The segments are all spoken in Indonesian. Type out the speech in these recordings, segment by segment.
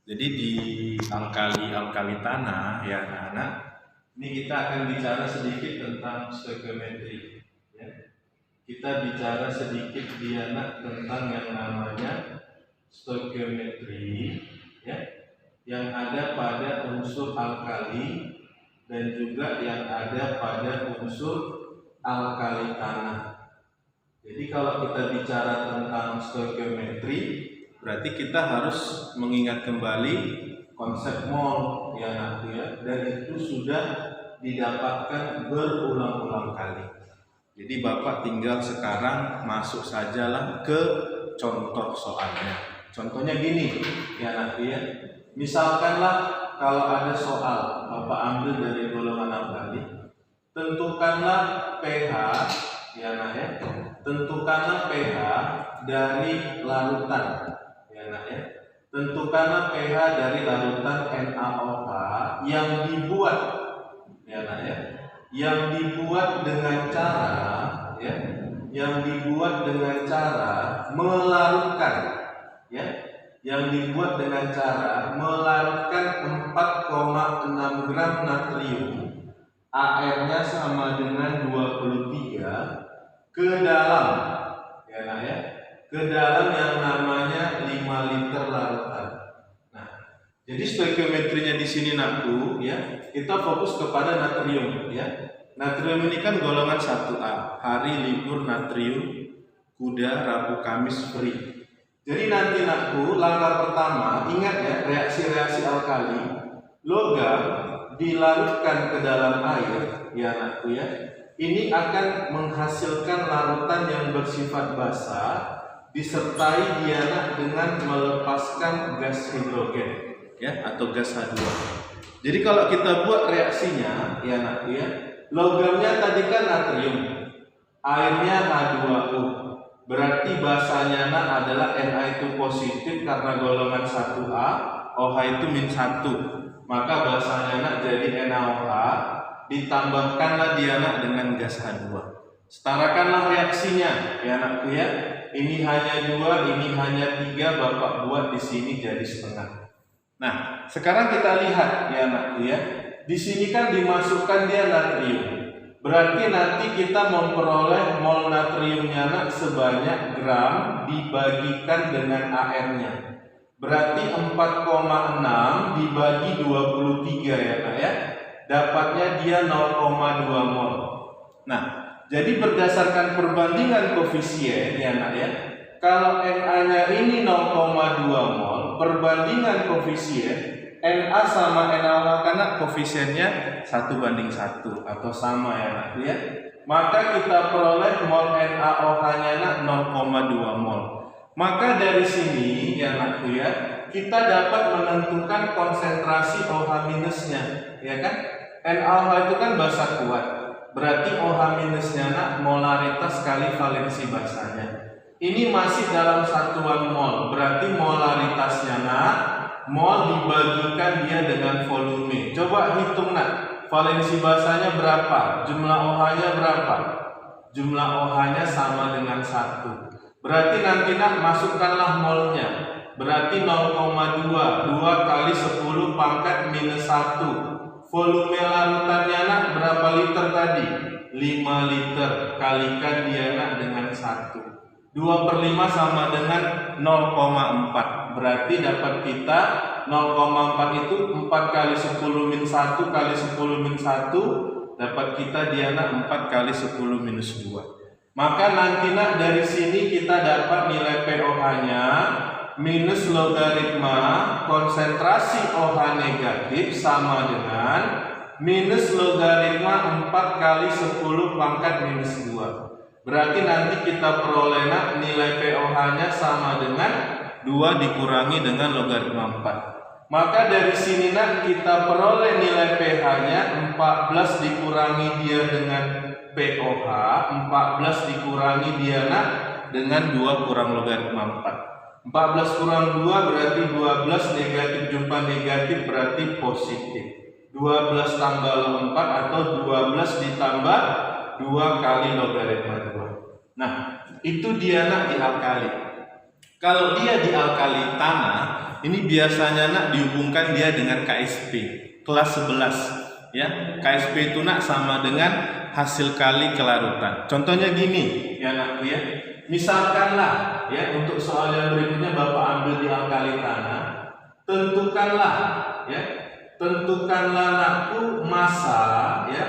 Jadi di alkali tanah ya anak-anak, ini kita akan bicara sedikit tentang stoikiometri. Ya. Kita bicara sedikit di anak tentang yang namanya stoikiometri, ya, yang ada pada unsur alkali dan juga yang ada pada unsur alkali tanah. Jadi kalau kita bicara tentang stoikiometri, berarti kita harus mengingat kembali konsep mol ya nanti ya, dan itu sudah didapatkan berulang-ulang kali. Jadi Bapak tinggal sekarang masuk sajalah ke contoh soalnya. Contohnya gini ya nanti ya. Misalkanlah kalau ada soal Bapak ambil dari golongan alkali, tentukanlah pH ya nak ya. Tentukanlah pH dari larutan ya nak ya. Tentukanlah pH dari larutan NaOH yang dibuat ya nak ya. Yang dibuat dengan cara ya, yang dibuat dengan cara melarutkan ya. Yang dibuat dengan cara melarutkan 4,6 gram natrium, AR-nya sama dengan 23, ke dalam ya nak ya, ke dalam yang namanya 5 liter larutan. Nah, jadi stoikiometrinya di sini nakku ya, kita fokus kepada natrium ya. Natrium ini kan golongan 1A, hari libur natrium, kuda, Rabu, Kamis free. Jadi nanti nakku, langkah pertama ingat ya, reaksi-reaksi alkali, logam dilarutkan ke dalam air ya nakku ya. Ini akan menghasilkan larutan yang bersifat basah disertai diana dengan melepaskan gas hidrogen ya, atau gas H2. Jadi kalau kita buat reaksinya ya nak ya, logamnya tadi kan natrium, airnya H2O, berarti basahnya nak adalah Na itu positif karena golongan 1A, OH itu -1, maka basahnya nak jadi NaOH, ditambahkanlah diana dengan gas H2. Setarakanlah reaksinya ya anakku ya. Ini hanya 2, ini hanya 3, Bapak buat di sini jadi setengah. Nah, sekarang kita lihat ya anakku ya. Di sini kan dimasukkan dia natrium. Berarti nanti kita memperoleh mol natriumnya nak sebanyak gram dibagikan dengan AR-nya. Berarti 4,6 dibagi 23 ya Pak ya. Dapatnya dia 0,2 mol. Nah, jadi berdasarkan perbandingan koefisien ya nak ya, kalau Na-nya ini 0,2 mol, perbandingan koefisien Na sama NaOH karena koefisiennya 1:1 atau sama ya nak ya, maka kita peroleh mol NaOH-nya nak 0,2 mol. Maka dari sini ya nak ya, kita dapat menentukan konsentrasi OH minusnya ya kan. NaOH itu kan basa kuat, berarti OH minusnya nak molaritas kali valensi basanya. Ini masih dalam satuan mol, berarti molaritasnya nak mol dibagikan dia dengan volume. Coba hitung nak, valensi basanya berapa, jumlah OH-nya berapa? Jumlah OH-nya sama dengan 1. Berarti nanti nak masukkanlah molnya. Berarti 0,2, 2 kali 10 pangkat minus 1. Volume larutannya nak berapa liter tadi? 5 liter, kalikan dia nak dengan 1. 2/5 sama dengan 0,4. Berarti dapat kita 0,4 itu 4 kali 10 min 1 kali 10 min 1, dapat kita dia nak 4 kali 10 minus 2. Maka nanti nak dari sini kita dapat nilai pOH-nya minus logaritma konsentrasi OH negatif sama dengan minus logaritma 4 kali 10 pangkat minus 2. Berarti nanti kita peroleh nilai pOH-nya sama dengan 2 dikurangi dengan logaritma 4. Maka dari sini kita peroleh nilai pH-nya 14 dikurangi dia dengan pOH, 14 dikurangi dia dengan 2 kurang logaritma 4. 14 kurang 2 berarti 12, negatif jumpa negatif berarti positif. 12 tambah 4 atau 12 ditambah 2 kali logaritma 2. Nah, itu dia di alkali. Kalau dia di alkali tanah, ini biasanya nak dihubungkan dia dengan KSP kelas 11 ya. KSP itu nak sama dengan hasil kali kelarutan. Contohnya gini ya nak ya. Misalkanlah ya, untuk soal yang berikutnya Bapak ambil di alkali tanah. Tentukanlah ya. Tentukanlah nakku massa ya.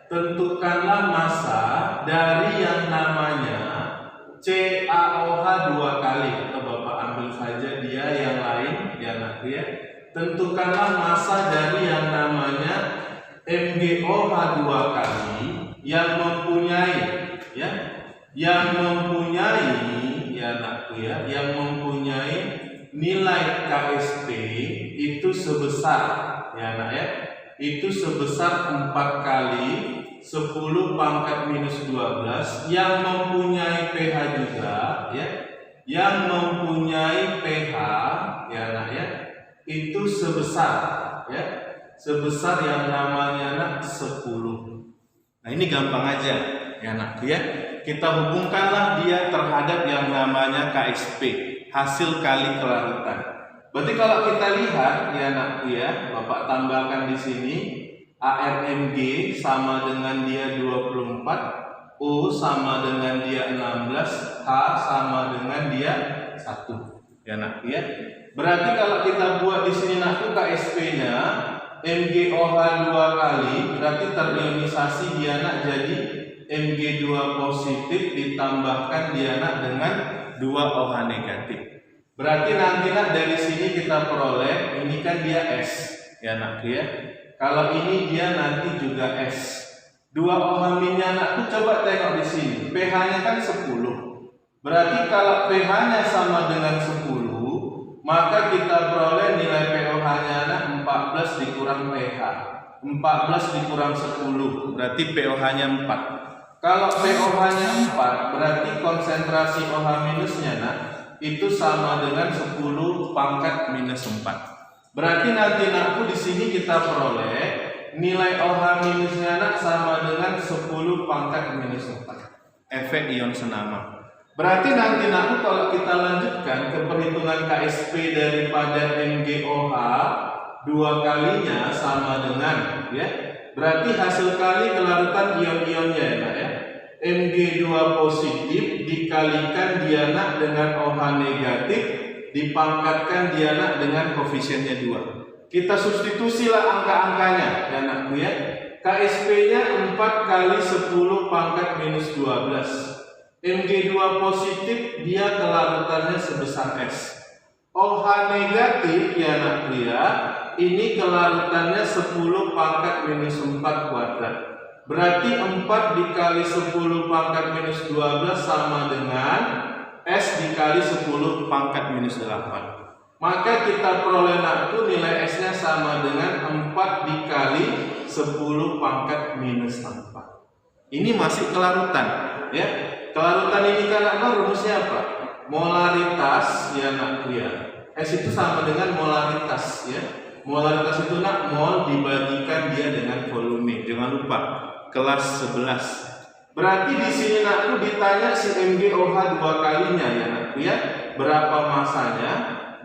Tentukanlah massa dari yang namanya CaOH 2 kali, atau Bapak ambil saja dia yang lain ya nak ya. Tentukanlah massa dari yang namanya MgOH 2 kali yang mempunyai ya, yang mempunyai nilai KSP itu sebesar ya nak ya, itu sebesar 4 kali 10 pangkat minus 12 yang mempunyai pH juga ya, yang mempunyai pH ya nak ya, itu sebesar ya, sebesar yang namanya nak 10. Nah ini gampang aja ya nak ya, kita hubungkanlah dia terhadap yang namanya KSP, hasil kali kelarutan. Berarti kalau kita lihat ya nak ya, Bapak tambahkan di sini ARMG sama dengan dia 24, O sama dengan dia 16, H sama dengan dia 1 ya nak ya. Berarti kalau kita buat di sini nak KSP-nya MgOH 2 kali, berarti terionisasi dia nak jadi Mg2 positif ditambahkan dia nak dengan 2 OH negatif. Berarti nanti nak dari sini kita peroleh, ini kan dia S ya nak ya. Kalau ini dia nanti juga S. 2 OH minnya nak, coba tengok di sini. pH-nya kan 10. Berarti kalau pH-nya sama dengan 10, maka kita peroleh nilai pOH-nya nak 14 dikurang pH. 14 dikurang 10, berarti pOH-nya 4. Kalau pOH-nya 4, berarti konsentrasi OH minusnya nak itu sama dengan 10 pangkat minus 4. Berarti nanti nakku di sini kita peroleh nilai OH minusnya nak sama dengan 10 pangkat minus 4. Efek ion senama. Berarti nanti nakku kalau kita lanjutkan ke perhitungan KSP daripada MgOH 2 kalinya sama dengan ya. Berarti hasil kali kelarutan ion-ionnya ya nak ya. Mg2 positif dikalikan dia nak dengan OH negatif dipangkatkan dia nak dengan koefisiennya 2. Kita substitusilah angka-angkanya ya nak ya. KSP-nya 4 kali 10 pangkat minus 12. Mg2 positif dia kelarutannya sebesar S. OH negatif ya nak ya, ini kelarutannya 10 pangkat minus 4 kuadrat. Berarti 4 dikali 10 pangkat minus 12 sama dengan S dikali 10 pangkat minus 8. Maka kita peroleh nakku nilai S-nya sama dengan 4 dikali 10 pangkat minus 4. Ini masih kelarutan ya. Kelarutan ini kan rumusnya apa? Molaritas ya nak ya. S itu sama dengan molaritas ya. Molaritas itu nak mol dibagikan dia dengan volume. Jangan lupa kelas 11. Berarti di sini nakku ditanya si MgOH 2 kalinya ya nak ya. Berapa masanya?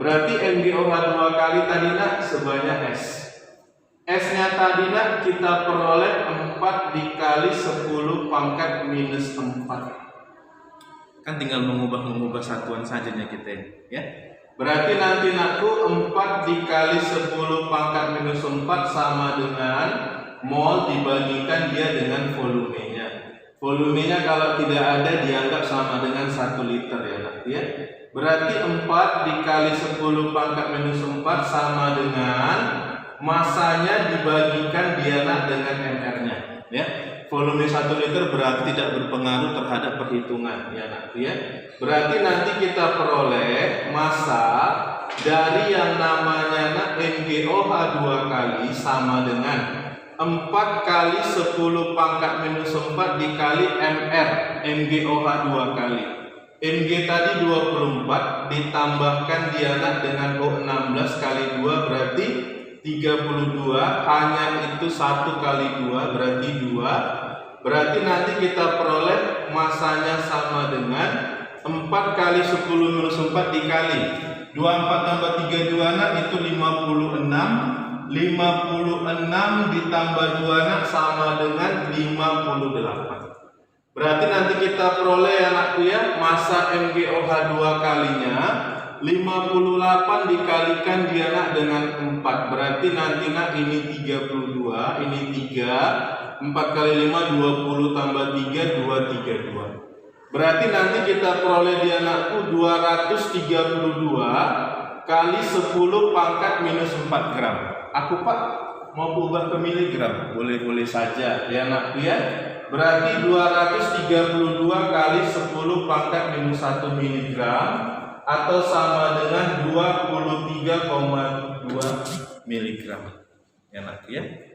Berarti MgOH 2 kali tadi nak sebanyak S. S-nya tadi nak kita peroleh 4 dikali 10 pangkat minus 4. Kan tinggal mengubah satuan sajanya kita ya. Berarti nanti nakku 4 dikali 10 pangkat minus 4 sama dengan mol dibagikan dia dengan volumenya. Volumenya kalau tidak ada dianggap sama dengan 1 liter ya nak ya. Berarti 4 dikali 10 pangkat minus 4 sama dengan masanya dibagikan dia nak dengan mR-nya ya. Volume 1 liter berarti tidak berpengaruh terhadap perhitungan ya nak ya. Berarti nanti kita peroleh massa dari yang namanya nak MgOH 2 kali sama dengan 4 kali 10 pangkat minus 4 dikali mR MgOH 2 kali. Mg tadi 24 ditambahkan dia nak dengan O16 kali 2 berarti 32, hanya itu 1 kali 2 berarti 2. Berarti nanti kita peroleh masanya sama dengan 4 kali 10 minus 4 dikali 24 tambah 32 itu 56. 56 ditambah 2 sama dengan 58. Berarti nanti kita peroleh ya anakku ya, massa MgOH 2 kalinya 58 dikalikan dia nak dengan 4. Berarti nanti nak ini 32, ini 3, 4 kali 5 20 tambah 3 232. Berarti nanti kita peroleh dia anakku 232 kali 10 pangkat minus 4 gram. Aku Pak mau ubah ke miligram, boleh-boleh saja ya anakku ya. Berarti 232 kali 10 pangkat minus 1 miligram atau sama dengan 23,2 miligram ya anakku ya.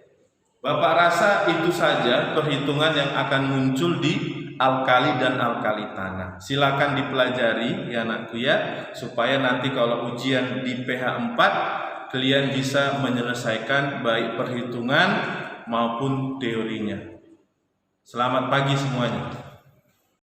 Bapak rasa itu saja perhitungan yang akan muncul di alkali dan alkali tanah. Silakan dipelajari ya anakku ya, supaya nanti kalau ujian di PH 4 kalian bisa menyelesaikan baik perhitungan maupun teorinya. Selamat pagi semuanya.